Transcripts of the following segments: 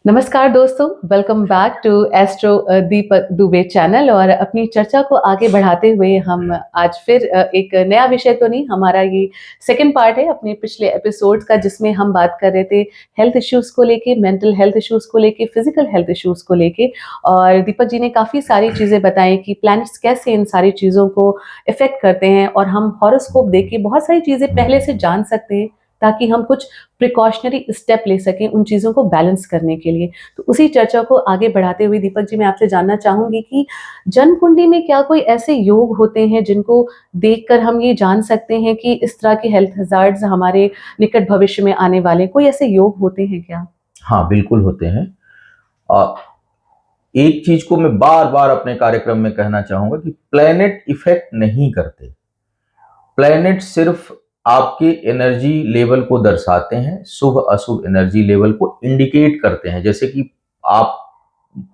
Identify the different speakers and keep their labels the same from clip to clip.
Speaker 1: नमस्कार दोस्तों, welcome back to astro Deepak Dubey channel. और अपनी चर्चा को आगे बढ़ाते हुए हम आज फिर एक नया विषय तो नहीं, हमारा ये सेकंड पार्ट है अपने पिछले एपिसोड्स का, जिसमें हम बात कर रहे थे हेल्थ इश्यूज़ को लेके, मेंटल हेल्थ इश्यूज़ को लेके, फिजिकल हेल्थ इश्यूज़ को लेके। और दीपक जी ने काफ़ी सारी चीज़ें बताई कि प्लैनेट्स कैसे इन सारी चीज़ों को इफ़ेक्ट करते हैं, और हम हॉरोस्कोप देख के बहुत सारी चीज़ें पहले से जान सकते हैं ताकि हम कुछ प्रिकॉशनरी स्टेप ले सकें उन चीज़ों को बैलेंस करने के लिए। तो उसी चर्चा को आगे बढ़ाते हुए दीपक जी, मैं आपसे जानना चाहूँगी कि जन्म कुंडली में क्या कोई ऐसे योग होते हैं जिनको देखकर हम ये जान सकते हैं कि इस तरह के हेल्थ हज़ार्ड्स हमारे निकट भविष्य में आने वाले हैं? कोई ऐसे योग होते हैं क्या?
Speaker 2: हाँ, बिल्कुल होते हैं। अ, एक चीज को मैं बार-बार अपने कार्यक्रम में कहना चाहूँगा कि प्लैनेट इफ़ेक्ट नहीं करते। प्लैनेट सिर्फ आपके एनर्जी लेवल को दर्शाते हैं, शुभ-अशुभ एनर्जी लेवल को इंडिकेट करते हैं। जैसे कि आप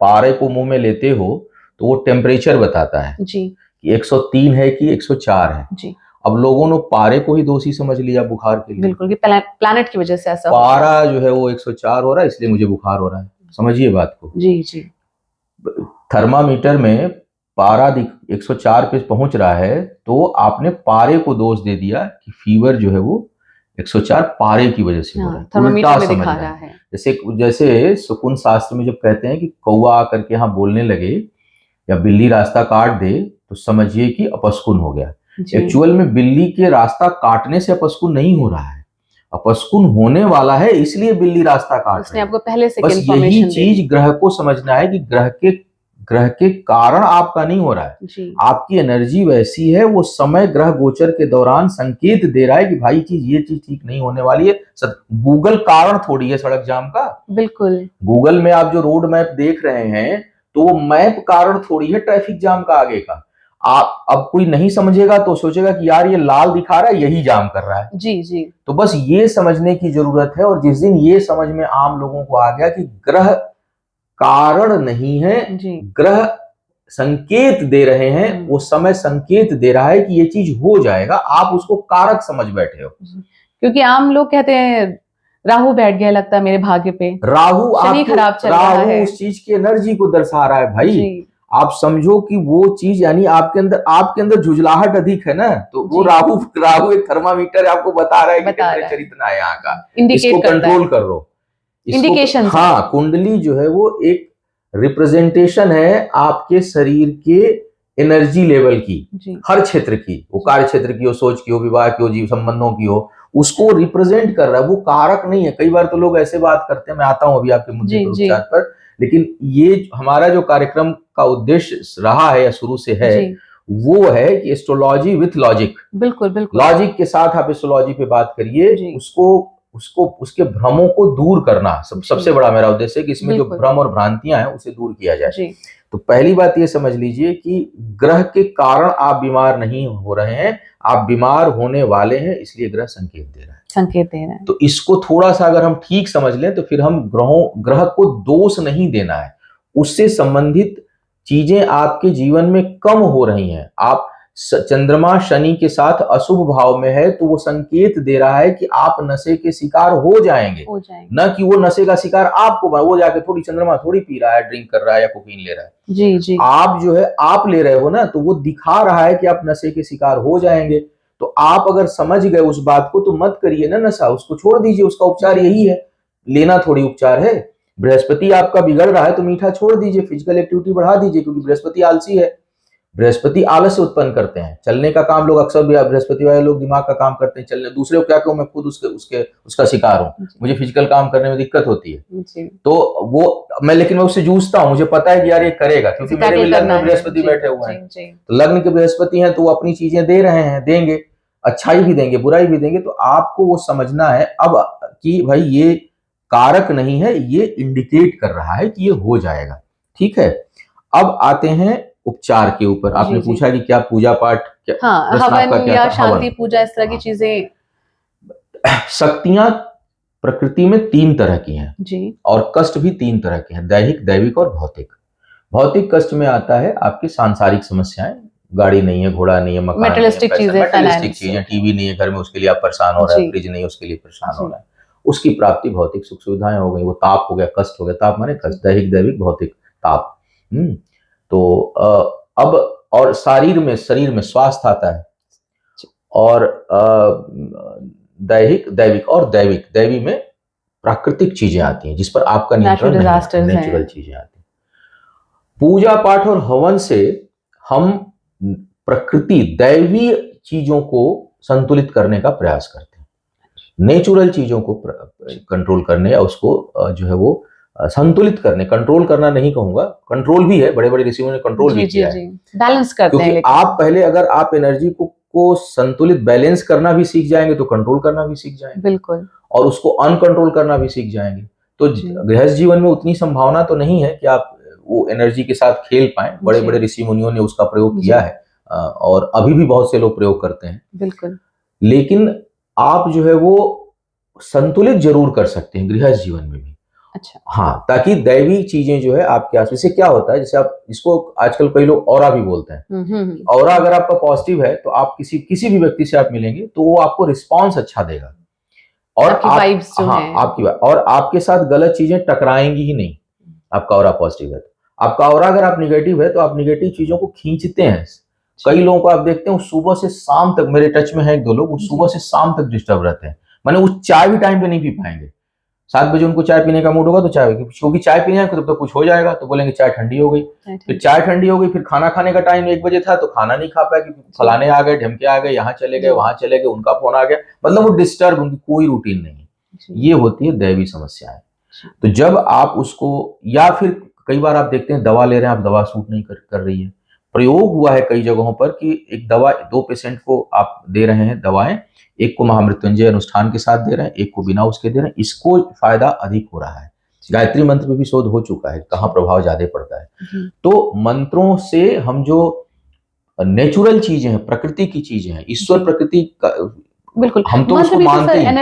Speaker 2: पारे को मुँह में लेते हो, तो वो टेम्परेचर बताता है
Speaker 1: जी,
Speaker 2: कि 103 है कि 104 है।
Speaker 1: जी।
Speaker 2: अब लोगों ने पारे को ही दोषी समझ लिया बुखार के लिए।
Speaker 1: बिल्कुल, कि प्लैनेट की वजह से ऐसा हो रहा है।
Speaker 2: पारा जो है वो 104 हो रहा है, इसलिए मुझे बुखार हो रहा है। समझिए बात को।
Speaker 1: जी, जी।
Speaker 2: थर्मामीटर में पारा 104 पे पहुंच रहा है, तो आपने पारे को दोष दे दिया कि फीवर जो है वो 104 पारे की वजह से हो रहा
Speaker 1: हाँ,
Speaker 2: है।
Speaker 1: थर्मामीटर
Speaker 2: उल्टा
Speaker 1: में
Speaker 2: समझ
Speaker 1: दिखा
Speaker 2: रहे
Speaker 1: रहा
Speaker 2: हैं।
Speaker 1: है।
Speaker 2: जैसे जैसे सुकुन शास्त्र में जब कहते हैं कि कौवा आकर के यहाँ बोलने लगे या बिल्ली रास्ता काट दे, तो समझिए कि अपस्कुन हो गया।
Speaker 1: जी,
Speaker 2: एक्चुअल में बिल्ली के रास्ता काटने से अपस्कुन नहीं हो रहा है, अपस्कुन होने वाला है, इसलिए बिल्ली रास्ता काट
Speaker 1: उसने
Speaker 2: रही है।
Speaker 1: आपको पहले से
Speaker 2: बस यही
Speaker 1: इन्फॉर्मेशन दे दी।
Speaker 2: चीज ग्रह को समझना है कि ग्रह के कारण आपका नहीं हो रहा है।
Speaker 1: जी,
Speaker 2: आपकी एनर्जी वैसी है, वो समय ग्रह गोचर के दौरान संकेत दे रहा है कि भाई ये चीज ठीक नहीं होने वाली है। गूगल कारण थोड़ी है सड़क जाम का।
Speaker 1: बिल्कुल।
Speaker 2: गूगल में आप जो रोड मैप देख रहे हैं, तो वो मैप कारण थोड़ी है ट्रैफिक जाम का आगे का। आप अब कोई नहीं समझेगा तो सोचेगा कि यार ये लाल दिखा रहा है, यही जाम कर रहा है।
Speaker 1: जी, जी।
Speaker 2: तो बस ये समझने की जरूरत है। और जिस दिन ये समझ में आम लोगों को आ गया कि ग्रह कारण नहीं है,
Speaker 1: जी।
Speaker 2: ग्रह संकेत दे रहे हैं, वो समय संकेत दे रहा है कि ये चीज हो जाएगा, आप उसको कारक समझ बैठे हो।
Speaker 1: क्योंकि आम लोग कहते हैं राहु बैठ गया लगता है मेरे भाग्य पे,
Speaker 2: राहु
Speaker 1: शनि
Speaker 2: आपके
Speaker 1: खराब चल रहा
Speaker 2: राहु
Speaker 1: है।
Speaker 2: उस चीज की एनर्जी को दर्शा रहा है भाई।
Speaker 1: जी,
Speaker 2: आप समझो कि वो चीज यानी आपके अंदर झुंझलाहट अधिक है ना, तो वो
Speaker 1: जी।
Speaker 2: राहु एक थर्मामीटर आपको बता रहा है कि
Speaker 1: बता रहा
Speaker 2: टेम्परेचर
Speaker 1: है,
Speaker 2: इतना है यहाँ का, इसको
Speaker 1: इंडिकेट करता
Speaker 2: कंट्रोल
Speaker 1: है,
Speaker 2: कर लो। इसको
Speaker 1: इंडिकेशंस है।
Speaker 2: हाँ, कुंडली जो है वो एक रिप्रेजेंटेशन है आपके शरीर के एनर्जी लेवल की,
Speaker 1: जी,
Speaker 2: हर क्षेत्र की, वो कार्य क्षेत्र की हो, सोच की हो, विवाह की हो, जीव संबंधों की हो, उसको रिप्रेजेंट कर रहा है, वो कारक नहीं है। कई बार तो लोग ऐसे बात करते हैं, मैं आता हूं अभी आपके मुद्दे
Speaker 1: जी,
Speaker 2: पर,
Speaker 1: जी,
Speaker 2: उपचार पर। लेकिन ये हमारा जो कार्यक्रम का उद्देश्य रहा है या शुरू से है,
Speaker 1: जी।
Speaker 2: वो है कि एस्ट्रोलॉजी विथ लॉजिक।
Speaker 1: बिल्कुल, बिल्कुल।
Speaker 2: लॉजिक के साथ आप एस्ट्रोलॉजी पे बात करिए,
Speaker 1: जी,
Speaker 2: उसको उसको उसके भ्रमों को दूर करना सबसे
Speaker 1: जी,
Speaker 2: बड़ा मेरा उद्देश्य है कि इसमें जो
Speaker 1: बिल्कुल।
Speaker 2: भ्रम और भ्रांतियां हैं उसे दूर किया जाए।
Speaker 1: जी,
Speaker 2: तो पहली बात ये समझ लीजिए कि ग्रह के कारण आप बीमार नहीं हो रहे हैं, आप बीमार होने वाले हैं, इसलिए ग्रह संकेत दे रहा है।
Speaker 1: संकेत दे रहे हैं।
Speaker 2: तो इसको थोड़ा सा अगर हम ठीक समझ लें, तो फिर हम ग्रह को दोष नहीं देना है, उससे संबंधित चीजें आपके जीवन में कम हो रही हैं। आप चंद्रमा शनि के साथ अशुभ भाव में है, तो वो संकेत दे रहा है कि आप नशे के शिकार हो जाएंगे,
Speaker 1: हो जाएंगे।
Speaker 2: न कि वो नशे का शिकार आपको वो जाके थोड़ी चंद्रमा थोड़ी पी रहा है, ड्रिंक कर रहा है या कोकीन ले रहा है।
Speaker 1: जी, जी,
Speaker 2: आप जो है आप ले रहे हो ना, तो वो दिखा रहा है कि आप नशे के शिकार हो जाएंगे। तो आप अगर समझ गए उस बात को, तो मत करिए ना नशा, उसको छोड़ दीजिए। उसका उपचार यही है, लेना थोड़ी उपचार है। बृहस्पति आपका बिगड़ रहा है, तो मीठा छोड़ दीजिए, फिजिकल एक्टिविटी बढ़ा दीजिए, क्योंकि बृहस्पति आलसी है। बृहस्पति आलस्य उत्पन्न करते हैं। चलने का काम लोग अक्सर बृहस्पति वाले लोग दिमाग का काम करते हैं, चलने। दूसरे को क्या कहूं, मैं खुद उसका शिकार हूं। मुझे फिजिकल काम करने में दिक्कत होती है,
Speaker 1: जी।
Speaker 2: तो लेकिन मैं उससे जूझता हूं। मुझे पता है कि यार ये करेगा, क्योंकि मेरे भी लग्न में बृहस्पति बैठे हुए हैं। तो लग्न के बृहस्पति हैं, तो वो अपनी चीजें दे रहे हैं, देंगे, अच्छाई भी देंगे, बुराई भी देंगे। तो आपको वो समझना है अब कि भाई ये कारक नहीं है, ये इंडिकेट कर रहा है कि ये हो जाएगा। ठीक है, अब आते हैं उपचार के ऊपर। आपने पूछा कि क्या पूजा पाठ,
Speaker 1: हाँ, हवन या शांति पूजा, इस तरह की चीजें।
Speaker 2: शक्तियां प्रकृति में 3 तरह की हैं
Speaker 1: जी,
Speaker 2: और कष्ट भी 3 तरह के हैं, दैहिक, दैविक और भौतिक। भौतिक कष्ट में आता है आपकी सांसारिक समस्याएं, गाड़ी नहीं है, घोड़ा नहीं है, मकान नहीं है,
Speaker 1: मेटेरियलिस्टिक चीजें,
Speaker 2: मेटेरियलिस्टिक
Speaker 1: फाइनेंस।
Speaker 2: चीजें, टीवी नहीं है घर में, उसके लिए आप परेशान हो रहे हैं, फ्रिज नहीं है, उसके लिए परेशान हो रहे हैं। उसकी प्राप्ति भौतिक सुख सुविधाएं हो गई। वो ताप हो गया, कष्ट हो गया, ताप माने कष्ट, दैहिक दैविक भौतिक ताप। तो अब और शरीर में स्वास्थ्य आता है, और दैहिक दैविक और दैविक, दैवी में प्राकृतिक चीजें आती हैं जिस पर आपका नियंत्रण नहीं है, नेचुरल चीजें आती हैं। पूजा पाठ और हवन से हम प्रकृति दैवी चीजों को संतुलित करने का प्रयास करते हैं, नेचुरल चीजों को कंट्रोल करने या उसको जो है वो संतुलित करने, कंट्रोल करना नहीं कहूंगा, कंट्रोल भी है, बड़े बड़े ऋषियों ने कंट्रोल भी किया है,
Speaker 1: बैलेंस करते हैं।
Speaker 2: क्योंकि आप पहले अगर आप एनर्जी को संतुलित बैलेंस करना भी सीख जाएंगे तो कंट्रोल करना भी सीख जाएंगे,
Speaker 1: बिल्कुल,
Speaker 2: और उसको अनकंट्रोल करना भी सीख जाएंगे। तो गृहस्थ जीवन में उतनी संभावना तो नहीं है कि आप वो एनर्जी के साथ खेल पाए। बड़े बड़े ऋषि मुनियों ने उसका प्रयोग किया है, और अभी भी बहुत से लोग प्रयोग करते हैं,
Speaker 1: बिल्कुल।
Speaker 2: लेकिन आप जो है वो संतुलित जरूर कर सकते हैं गृहस्थ जीवन में भी।
Speaker 1: अच्छा,
Speaker 2: हाँ, ताकि दैवी चीजें जो है आपके आसपास, से क्या होता है, जैसे आप इसको आजकल कई लोग ऑरा भी बोलते हैं। ऑरा अगर आपका पॉजिटिव है तो आप किसी भी व्यक्ति से आप मिलेंगे तो वो आपको रिस्पॉन्स अच्छा देगा, और
Speaker 1: आपकी वाइब्स जो हैं,
Speaker 2: आपकी, और आपके साथ गलत चीजें टकराएंगी ही नहीं। आपका ऑरा पॉजिटिव है तो। आपका ऑरा अगर आप निगेटिव है तो आप निगेटिव चीजों को खींचते हैं। कई लोगों को आप देखते हैं सुबह से शाम तक, मेरे टच में है एक दो लोग, वो सुबह से शाम तक डिस्टर्ब रहते हैं, माने वो चाय भी टाइम पे नहीं पी पाएंगे। 7 बजे उनको चाय पीने का मूड होगा तो चाय, क्योंकि चाय पीने जाएंगे तब तक कुछ हो जाएगा, तो बोलेंगे चाय ठंडी हो गई, फिर चाय ठंडी हो गई, फिर खाना खाने का टाइम 1 बजे था तो खाना नहीं खा पाए क्योंकि फलाने आ गए, ढमके आ गए, यहाँ चले गए, वहां चले गए, उनका फोन आ गया, मतलब वो डिस्टर्ब, उनकी कोई रूटीन नहीं है। ये होती है दैवी समस्याएं। तो जब आप उसको, या फिर कई बार आप देखते हैं दवा ले रहे हैं, आप दवा सूट नहीं कर रही है। प्रयोग हुआ है कई जगहों पर कि एक दवा 2 पेशेंट को आप दे रहे हैं दवाएं, एक को महामृत्युंजय अनुष्ठान के साथ दे रहे हैं, एक को बिना उसके दे रहे हैं, इसको फायदा अधिक हो रहा है। गायत्री मंत्र पे भी शोध हो चुका है कहाँ प्रभाव ज्यादा पड़ता है। तो मंत्रों से हम जो नेचुरल चीजें हैं, प्रकृति की चीजें हैं, ईश्वर प्रकृति का,
Speaker 1: बिल्कुल,
Speaker 2: हम तो उसको मानते हैं,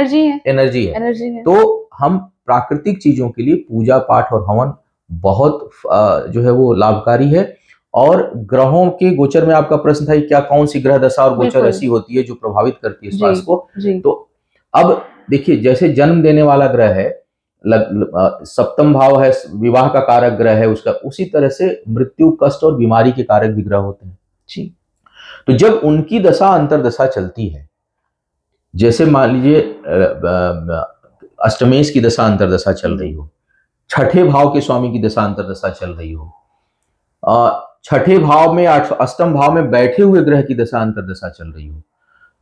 Speaker 1: एनर्जी है।
Speaker 2: तो हम प्राकृतिक चीजों के लिए पूजा पाठ और हवन बहुत जो है वो लाभकारी है। और ग्रहों के गोचर में आपका प्रश्न था कि क्या कौन सी ग्रह दशा और गोचर ऐसी होती है जो प्रभावित करती है स्वास्थ्य को। तो अब देखिए, जैसे जन्म देने वाला ग्रह है, सप्तम भाव है, विवाह का कारक ग्रह है उसका, उसी तरह से मृत्यु, कष्ट और बीमारी के कारक भी ग्रह होते हैं जी। तो जब उनकी दशा अंतरदशा चलती है, जैसे मान लीजिए अष्टमेश की दशा अंतरदशा चल रही हो, छठे भाव के स्वामी की दशा अंतरदशा चल रही हो, छठे भाव में, अष्टम भाव में बैठे हुए ग्रह की दशा अंतरदशा चल रही हो,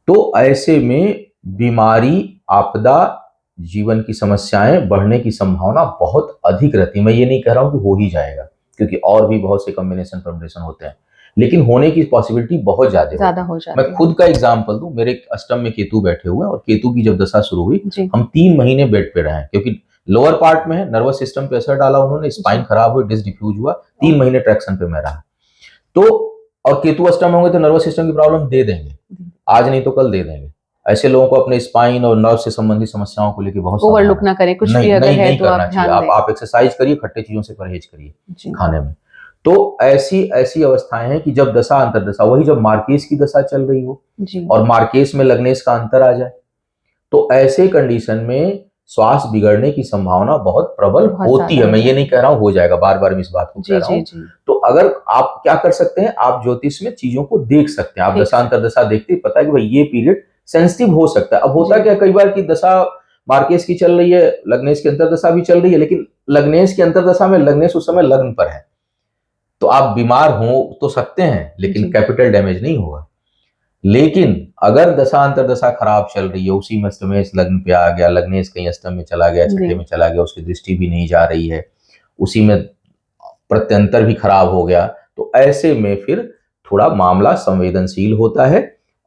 Speaker 2: तो ऐसे में बीमारी, आपदा, जीवन की समस्याएं बढ़ने की संभावना बहुत अधिक रहती है। मैं ये नहीं कह रहा हूं कि हो ही जाएगा, क्योंकि और भी बहुत से कॉम्बिनेशन परम्यूटेशन होते हैं, लेकिन होने की पॉसिबिलिटी बहुत ज्यादा हो जाती है। मैं खुद का एग्जांपल दूं, मेरे अष्टम में केतु बैठे हुए हैं, और केतु की जब दशा शुरू हुई हम 3 महीने बेड पे रहे, क्योंकि लोअर पार्ट में है, नर्वस सिस्टम पे असर डाला उन्होंने, स्पाइन खराब हुई, डिस्क डिफ्यूज हुआ, 3 महीने ट्रैक्शन पे मैं रहा। तो और केतु अष्टम होंगे तो नर्वस सिस्टम की प्रॉब्लम दे देंगे, आज नहीं तो कल दे देंगे। ऐसे लोगों को अपने स्पाइन और नर्व से संबंधित समस्याओं को लेकर बहुत
Speaker 1: ओवरलुक ना करें, कुछ भी अगर है तो आप ध्यान दें।
Speaker 2: आप एक्सरसाइज करिए, खट्टे चीजों से परहेज करिए खाने में। तो ऐसी अवस्थाएं हैं कि जब दशा अंतरदशा, वही जब मार्केस की दशा चल रही हो और मार्केस में लग्नेश का अंतर आ जाए, तो ऐसे कंडीशन में स्वास्थ्य बिगड़ने की संभावना बहुत प्रबल होती है। मैं ये नहीं कह रहा हूं हो जाएगा, बार बार मैं इस बात को कह रहा हूं। तो अगर आप क्या कर सकते हैं, आप ज्योतिष में चीजों को देख सकते हैं, आप दशा अंतरदशा देखते ही पता है कि भाई ये पीरियड सेंसिटिव हो सकता है। अब होता क्या, कई बार की दशा मार्केस की चल रही है, लग्नेश की अंतरदशा भी चल रही है, लेकिन लग्नेश की अंतरदशा में लग्नेश उस समय लग्न पर है, तो आप बीमार हो तो सकते हैं लेकिन कैपिटल डैमेज नहीं होगा। लेकिन अगर दशा अंतरदशा खराब चल रही है, उसी में अष्टमेश लग्न पे आ गया, लग्नेश कहीं अष्टम में चला गया, छठे में चला गया, उसकी दृष्टि भी नहीं जा रही है, उसी में प्रत्यंतर भी खराब हो गया, तो ऐसे में फिर थोड़ा मामला संवेदनशील होता है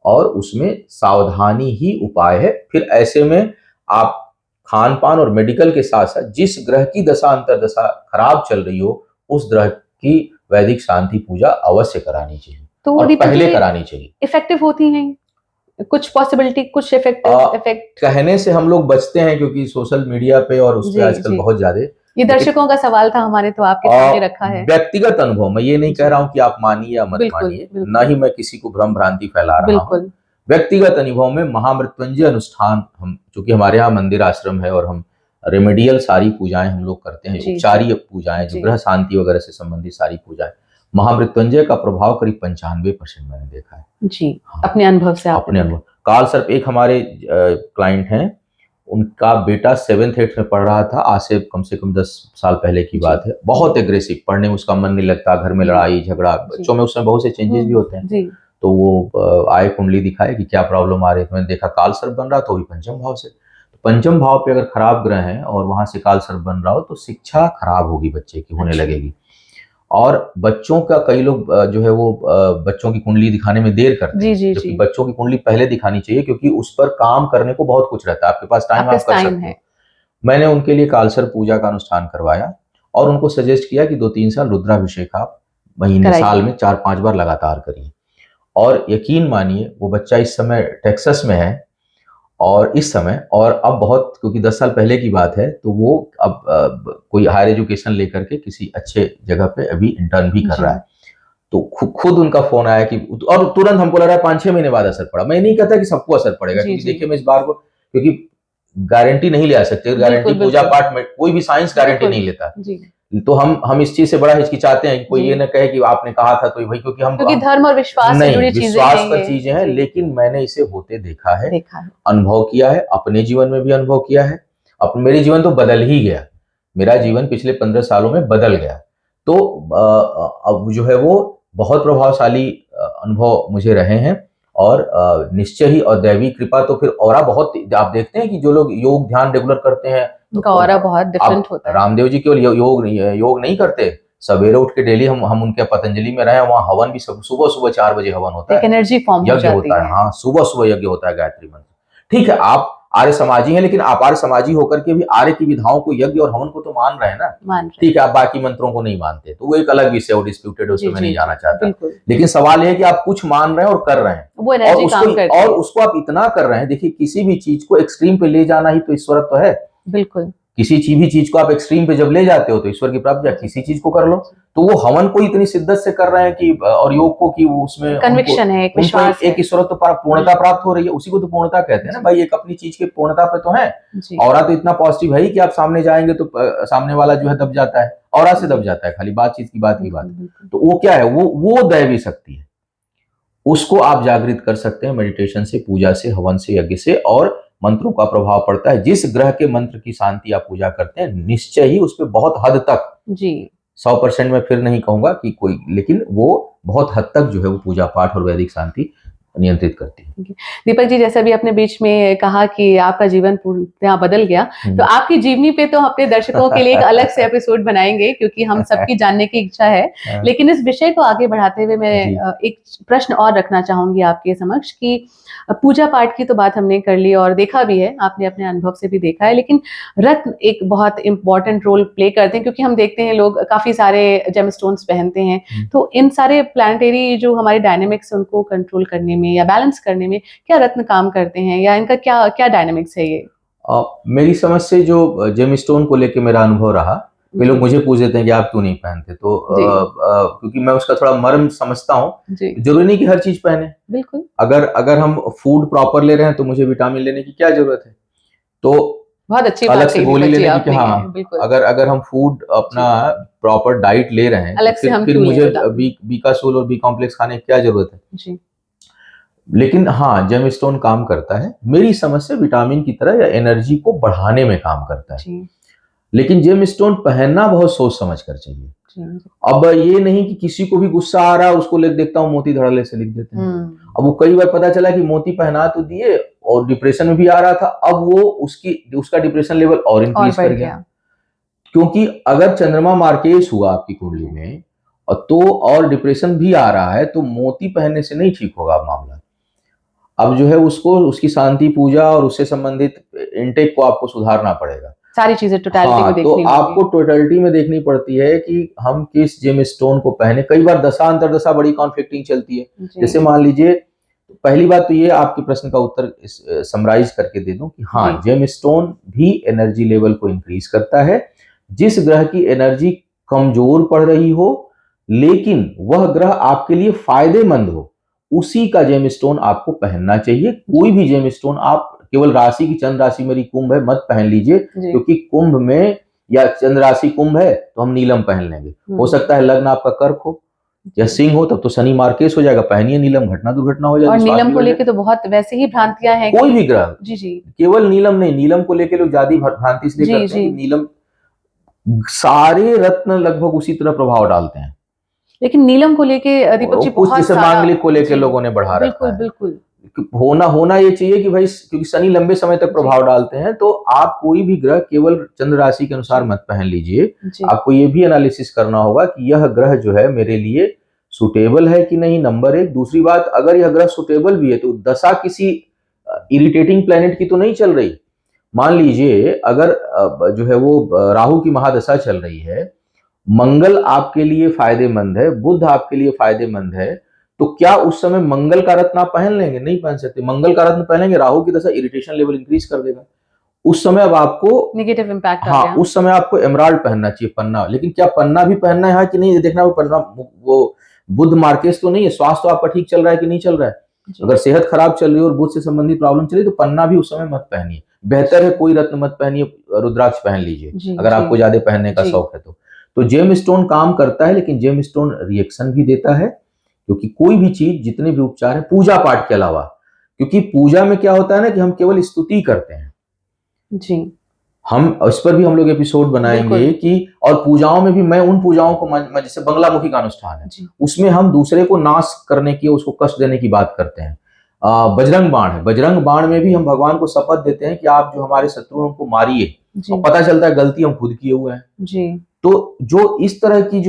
Speaker 2: और उसमें सावधानी ही उपाय है। फिर ऐसे में आप खान पान और मेडिकल के साथ साथ जिस ग्रह की दशा अंतरदशा खराब चल रही हो, उस ग्रह की वैदिक शांति पूजा अवश्य करानी चाहिए, तो और पहले करानी चाहिए।
Speaker 1: इफेक्टिव होती हैं कुछ पॉसिबिलिटी, कुछ इफेक्ट
Speaker 2: कहने से हम लोग बचते हैं क्योंकि सोशल मीडिया पे और उस पे आजकल बहुत ज्यादा,
Speaker 1: ये दर्शकों का सवाल था हमारे, तो आपके सामने रखा है।
Speaker 2: व्यक्तिगत अनुभव, मैं ये नहीं कह रहा हूँ कि आप मानिए या मत मानिए, ना ही मैं किसी को भ्रम भ्रांति फैला रहा हूँ, व्यक्तिगत अनुभव में महामृत्युंजय अनुष्ठान, हम चूंकि हमारे यहाँ मंदिर आश्रम है और हम रेमेडियल सारी पूजाएं हम लोग करते हैं, उपचारीय पूजाएं जो ग्रह शांति वगैरह से संबंधित सारी पूजाएं, महामृत्युंजय का प्रभाव करीब 95% मैंने देखा है
Speaker 1: जी। अपने अनुभव से
Speaker 2: अपने अनुभव। काल सर्प, एक हमारे क्लाइंट हैं, उनका बेटा 7th-8th में पढ़ रहा था, आज से कम 10 साल पहले की बात है। बहुत एग्रेसिव, पढ़ने में उसका मन नहीं लगता, घर में लड़ाई झगड़ा, बच्चों में उसमें बहुत से चेंजेस भी होते हैं। तो वो आए, कुंडली दिखाए कि क्या प्रॉब्लम आ रही है, तो मैंने देखा काल सर्प बन रहा, तो भी पंचम भाव से। तो पंचम भाव पे अगर खराब ग्रह है और वहां से काल सर्प बन रहा हो तो शिक्षा खराब होगी, बच्चे की होने लगेगी। और बच्चों का कई लोग जो है वो बच्चों की कुंडली दिखाने में देर करते हैं, जबकि बच्चों की कुंडली पहले दिखानी चाहिए, क्योंकि उस पर काम करने को बहुत कुछ रहता है, आपके पास टाइम, आप कर सकते हो। मैंने उनके लिए कालसर्प पूजा का अनुष्ठान करवाया और उनको सजेस्ट किया कि 2-3 साल रुद्राभिषेक आप महीने साल में 4-5 बार लगातार करिए। और यकीन मानिए वो बच्चा इस समय टेक्सास में है, और इस समय, और अब बहुत, क्योंकि 10 साल पहले की बात है, तो वो अब कोई हायर एजुकेशन लेकर के किसी अच्छे जगह पे अभी इंटर्न भी कर रहा है। तो खुद उनका फोन आया कि, और तुरंत हमको लग रहा है 5-6 महीने बाद असर पड़ा। मैं नहीं कहता कि सबको असर पड़ेगा, क्योंकि देखिए मैं इस बार को, क्योंकि गारंटी नहीं ले आ सकते, गारंटी पूजा पाठ में कोई भी साइंस गारंटी नहीं लेता। तो हम इस चीज से बड़ा हिचकिचाते हैं कि कोई ये ना कहे कि आपने कहा था तो भाई, क्योंकि धर्म और विश्वास से जुड़ी विश्वास पर चीजें हैं। लेकिन मैंने इसे होते देखा है, अनुभव किया है, अपने जीवन में भी अनुभव किया है। मेरे जीवन तो बदल ही गया, मेरा जीवन पिछले 15 सालों में बदल गया। तो अब जो है वो बहुत प्रभावशाली अनुभव मुझे रहे हैं, और निश्चय ही, और दैवी कृपा तो फिर और बहुत, आप देखते हैं कि जो लोग योग ध्यान रेगुलर करते हैं, उनका ऑरा बहुत डिफरेंट होता है। रामदेव जी केवल योग नहीं करते, सवेरे उठ के डेली हम उनके पतंजलि में रहे, वहाँ हवन भी सुबह 4 बजे हवन होता है, एनर्जी फॉर्म यज्ञ होता है। हाँ, सुबह यज्ञ होता है गायत्री मंत्र। ठीक है, आप आर्य समाजी हैं, लेकिन आप आर्य समाजी होकर के भी आर्य की विधाओं को, यज्ञ और हवन को तो मान रहे हैं ना। ठीक है, आप बाकी मंत्रों को नहीं मानते, तो वो एक अलग विषय, वो डिस्प्यूटेड है, उसमें मैं नहीं जाना चाहता। लेकिन सवाल है कि आप कुछ मान रहे हैं और कर रहे हैं, और उसको आप इतना कर रहे हैं। देखिए, किसी भी चीज को एक्सट्रीम पे ले जाना ही तो ईश्वरत्व है। बिल्कुल, किसी भी चीज को आप एक्सट्रीम पे जब ले जाते हो तो ईश्वर की प्राप्ति, या किसी चीज को कर लो। तो वो हवन को इतनी शिद्दत से कर रहे हैं कि, और योग को, कि उसमें कन्विक्शन है, एक विश्वास है, एक ईश्वरत्व पूर्णता प्राप्त हो रही है। उसी को तो पूर्णता कहते हैं ना भाई, एक अपनी चीज के पूर्णता पे तो है। औरा तो इतना पॉजिटिव है कि आप सामने जाएंगे तो सामने वाला जो है दब जाता है, औरा से दब जाता है, खाली बातचीत की बात ही बात। तो वो क्या है, वो दैवी शक्ति है, उसको आप जागृत कर सकते हैं मेडिटेशन से, पूजा से, हवन से, यज्ञ से, और मंत्रों का प्रभाव पड़ता है। जिस ग्रह के मंत्र की शांति आप पूजा करते हैं, निश्चय ही उस पर बहुत हद तक, जी 100% में फिर नहीं कहूंगा कि कोई, लेकिन वो बहुत हद तक जो है वो पूजा पाठ और वैदिक शांति नियंत्रित करती है। दीपक जी, जैसा भी आपने बीच में कहा कि आपका जीवन पूर्णतः बदल गया, तो आपकी जीवनी पे तो अपने दर्शकों के लिए एक अलग से एपिसोड बनाएंगे, क्योंकि हम सबकी जानने की इच्छा है। लेकिन इस विषय को आगे बढ़ाते हुए मैं एक प्रश्न और रखना चाहूंगी आपके समक्ष कि पूजा पाठ की तो बात हमने कर ली और देखा भी है, आपने अपने अनुभव से भी देखा है, लेकिन रत्न एक बहुत इंपॉर्टेंट रोल प्ले करते हैं, क्योंकि हम देखते हैं लोग काफी सारे जेमस्टोन्स पहनते हैं। तो इन सारे प्लानिटरी जो हमारे डायनेमिक्स है उनको कंट्रोल करने में या बैलेंस करने में क्या रत्न काम करते हैं, या इनका क्या डायनेमिक्स है ये? मेरी समझ से जो जेमस्टोन को लेके मेरा अनुभव रहा, वे लोग मुझे पूछ देते हैं कि आप क्यों नहीं पहनते, तो क्योंकि मैं उसका थोड़ा मर्म समझता हूँ। जरूरी नहीं कि हर चीज पहने, बिल्कुल। अगर हम फूड प्रॉपर ले रहे हैं तो मुझे विटामिन लेने की क्या जरूरत है, तो बहुत अच्छी अलग से गोली लेने की, हाँ, अगर हम फूड अपना प्रॉपर डाइट ले रहे हैं, फिर मुझे बीकासोल और बी कॉम्प्लेक्स खाने की क्या जरूरत है। लेकिन हाँ, जेमस्टोन काम करता है मेरी समझ से विटामिन की तरह, या एनर्जी को बढ़ाने में काम करता है। लेकिन जेमस्टोन पहनना बहुत सोच समझ कर चाहिए। अब ये नहीं कि किसी को भी गुस्सा आ रहा है उसको लिख देखता हूँ मोती धड़ल्ले से लिख देते हैं। अब वो कई बार पता चला कि मोती पहना तो दिए और डिप्रेशन में भी आ रहा था, अब वो उसका डिप्रेशन लेवल और इंक्रीज कर गया। क्योंकि अगर चंद्रमा मार्केश हुआ आपकी कुंडली में तो और डिप्रेशन भी आ रहा है, तो मोती पहनने से नहीं ठीक होगा मामला। अब जो है उसकी शांति पूजा और उससे संबंधित इनटेक को आपको सुधारना पड़ेगा, सारी चीजें टोटलिटी को देखनी तो आपको टोटलिटी में देखनी पड़ती है कि हम किस जेमस्टोन को पहने। कई बार दशा अंतरदशा बड़ी कॉन्फ्लिक्टिंग चलती है। जैसे मान लीजिए, पहली बात तो ये आपके प्रश्न का उत्तर समराइज करके दे दूं कि हाँ, जेमस्टोन भी एनर्जी लेवल को इंक्रीज करता है। जिस ग्रह की एनर्जी कमजोर पड़ रही हो लेकिन वह ग्रह आपके लिए फायदेमंद हो, उसी का जेमस्टोन आपको पहनना चाहिए। कोई भी जेमस्टोन आप केवल राशि की, चंद्र राशि मेरी कुंभ है, मत पहन लीजिए, क्योंकि कुंभ में या चंद्र राशि कुंभ है तो हम नीलम पहन लेंगे। हो सकता है लग्न आपका कर्क हो या सिंह हो, तब तो शनि मार्केश हो जाएगा, पहनिए नीलम, घटना दुर्घटना हो जाएगी।
Speaker 1: और नीलम को लेके तो बहुत वैसे ही भ्रांतियां हैं
Speaker 2: कोई भी ग्रह,
Speaker 1: जी जी,
Speaker 2: केवल नीलम नहीं, नीलम को लेके लोग ज्यादा भ्रांति इसलिए करते हैं कि नीलम, सारे रत्न लगभग उसी तरह प्रभाव डालते हैं,
Speaker 1: लेकिन नीलम को लेके दीपक जी
Speaker 2: कुछ
Speaker 1: बहुत
Speaker 2: जैसे
Speaker 1: सारा
Speaker 2: मांगलिक को लेके लोगों ने बढ़ा रखा है।
Speaker 1: बिल्कुल
Speaker 2: होना ये चाहिए कि भाई, क्योंकि शनि लंबे समय तक प्रभाव डालते हैं, तो आप कोई भी ग्रह केवल चंद्र राशि के अनुसार मत पहन लीजिए। आपको ये भी एनालिसिस करना होगा कि यह ग्रह जो है मेरे लिए सुटेबल है कि नहीं, नंबर एक। दूसरी बात, अगर यह ग्रह सुटेबल भी है तो दशा किसी इरिटेटिंग प्लेनेट की तो नहीं चल रही। मान लीजिए अगर जो है वो राहु की महादशा चल रही है, मंगल आपके लिए फायदेमंद है, बुध आपके लिए फायदेमंद है, तो क्या उस समय मंगल का रत्न आप पहन लेंगे? नहीं पहन सकते। मंगल का रत्न पहनेंगे, राहु की दशा इरिटेशन लेवल इंक्रीज कर देगा, उस समय अब आपको
Speaker 1: नेगेटिव इंपैक्ट
Speaker 2: हाँ, उस समय आपको एमराल्ड पहनना चाहिए, पन्ना। लेकिन क्या पन्ना भी पहनना है कि नहीं, देखना वो पन्ना, वो बुध मार्केश तो नहीं है, स्वास्थ्य तो आपका ठीक चल रहा है कि नहीं चल रहा है। अगर सेहत खराब चल रही है और बुध से संबंधित प्रॉब्लम चल रही है तो पन्ना भी उस समय मत पहनिए। बेहतर है कोई रत्न मत पहनिए, रुद्राक्ष पहन लीजिए अगर आपको ज्यादा पहनने का शौक है तो जेम स्टोन काम करता है, लेकिन जेम स्टोन रिएक्शन भी देता है। क्योंकि कोई भी चीज, जितने भी उपचार है पूजा पाठ के अलावा, क्योंकि पूजा में क्या होता है ना कि हम केवल स्तुति करते हैं जी, हम इस पर भी हम लोग एपिसोड बनाएंगे कि, और पूजाओं में भी मैं उन पूजाओं को, जैसे बंगलामुखी का अनुष्ठान है, उसमें हम दूसरे को नाश करने की, उसको कष्ट देने की बात करते हैं। बजरंग बाण है, बजरंग बाण में भी हम भगवान को शपथ देते हैं कि आप जो हमारे शत्रु हैं उनको मारिए, और पता चलता है गलती हम खुद किए हुए हैं जी। तो जो इस तरह की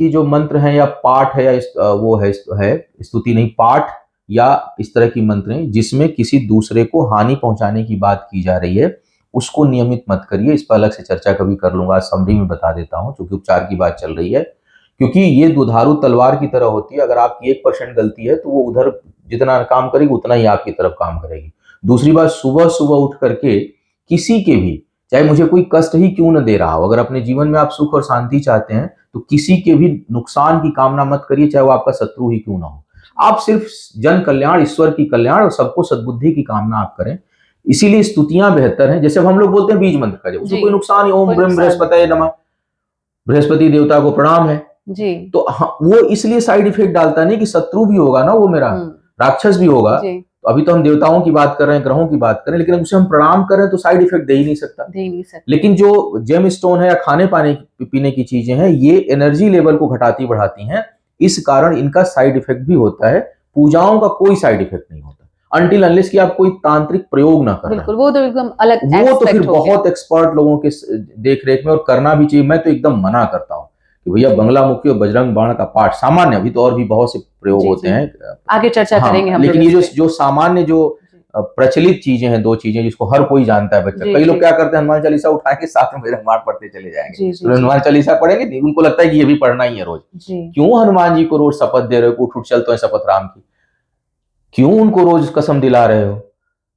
Speaker 2: जो मंत्र हैं या पाठ है, या वो है स्तुति नहीं, पाठ या इस तरह की मंत्र हैं जिसमें किसी दूसरे को हानि पहुंचाने की बात की जा रही है, उसको नियमित मत करिए। इस पर अलग से चर्चा कभी कर लूंगा, समरी में बता देता हूं, क्योंकि उपचार की बात चल रही है। क्योंकि ये दुधारू तलवार की तरह होती है, अगर आपकी 1% गलती है तो वो उधर जितना काम करेगी उतना ही आपकी तरफ काम करेगी। दूसरी बात, सुबह सुबह उठ करके किसी के भी, चाहे मुझे कोई कष्ट ही क्यों न दे रहा हो, अगर अपने जीवन में आप सुख और शांति चाहते हैं तो किसी के भी नुकसान की कामना मत करिए, चाहे वो आपका शत्रु ही क्यों ना हो। आप सिर्फ जन कल्याण, ईश्वर की कल्याण और सबको सद्बुद्धि की कामना आप करें। इसीलिए स्तुतियां बेहतर हैं। जैसे हम लोग बोलते हैं बीज मंत्र करें, उसमें कोई नुकसान नहीं, ओम ब्रह्म बृहस्पति नमः, बृहस्पति देवता को प्रणाम है जी, तो वो इसलिए साइड इफेक्ट डालता नहीं कि शत्रु भी होगा ना, वो मेरा राक्षस भी होगा। तो अभी तो हम देवताओं की बात कर रहे हैं, ग्रहों की बात करें, लेकिन उसे हम प्रणाम करें तो साइड इफेक्ट दे ही नहीं सकता। लेकिन जो जेम स्टोन है या खाने पाने पीने की चीजें हैं, ये एनर्जी लेवल को घटाती बढ़ाती हैं, इस कारण इनका साइड इफेक्ट भी होता है। पूजाओं का कोई साइड इफेक्ट नहीं होता अनटिल अनलेस कि आप कोई तांत्रिक प्रयोग ना कर रहे हैं। वो तो एकदम अलग, वो तो फिर बहुत एक्सपर्ट लोगों के देख रेख में, और करना भी चाहिए। मैं तो एकदम मना करता हूँ कि भैया बंगलामुखी और बजरंग बाण का पाठ सामान्य, अभी तो और भी बहुत से प्रयोग होते हैं, आगे चर्चा करेंगे हम, लेकिन ये जो सामान्य जो प्रचलित चीजें हैं, 2 चीजें जिसको हर कोई जानता है बच्चा, कई लोग क्या करते हैं, हनुमान चालीसा उठा के साथ में बजरंग बाण पढ़ते चले जाएंगे, तो हनुमान चालीसा पढ़ेंगे नहीं, उनको लगता है कि ये भी पढ़ना ही है रोज। क्यों हनुमान जी को रोज शपथ दे रहे हो, उठ उठ चलते हैं शपथ राम की, क्यों उनको रोज कसम दिला रहे हो,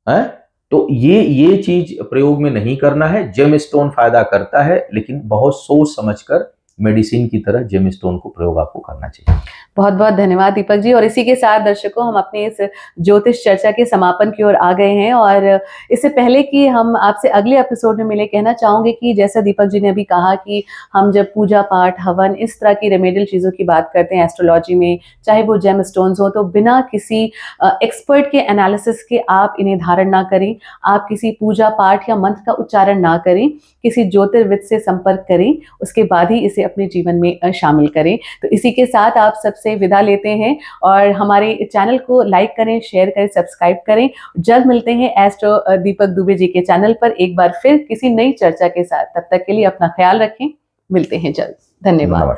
Speaker 2: हैं? तो ये चीज प्रयोग में नहीं करना है। जेम स्टोन फायदा करता है, लेकिन बहुत सोच समझकर मेडिसिन की तरह जेम स्टोन को प्रयोग आपको करना चाहिए।
Speaker 1: बहुत बहुत धन्यवाद दीपक जी। और इसी के साथ दर्शकों, हम अपने इस ज्योतिष चर्चा के समापन की ओर आ गए हैं, और इससे पहले कि हम आपसे अगले एपिसोड में मिले, कहना चाहूंगी कि जैसा दीपक जी ने अभी कहा कि हम जब पूजा पाठ, हवन, इस तरह की रेमेडियल चीज़ों की बात करते हैं एस्ट्रोलॉजी में, चाहे वो जेम स्टोन्स हो, तो बिना किसी एक्सपर्ट के एनालिसिस के आप इन्हें धारण ना करें। आप किसी पूजा पाठ या मंत्र का उच्चारण ना करें, किसी ज्योतिर्विद से संपर्क करें, उसके बाद ही इसे अपने जीवन में शामिल करें। तो इसी के साथ आप सबसे विदा लेते हैं, और हमारे चैनल को लाइक करें, शेयर करें, सब्सक्राइब करें। जल्द मिलते हैं एस्ट्रो दीपक दुबे जी के चैनल पर एक बार फिर किसी नई चर्चा के साथ। तब तक के लिए अपना ख्याल रखें, मिलते हैं जल्द। धन्यवाद।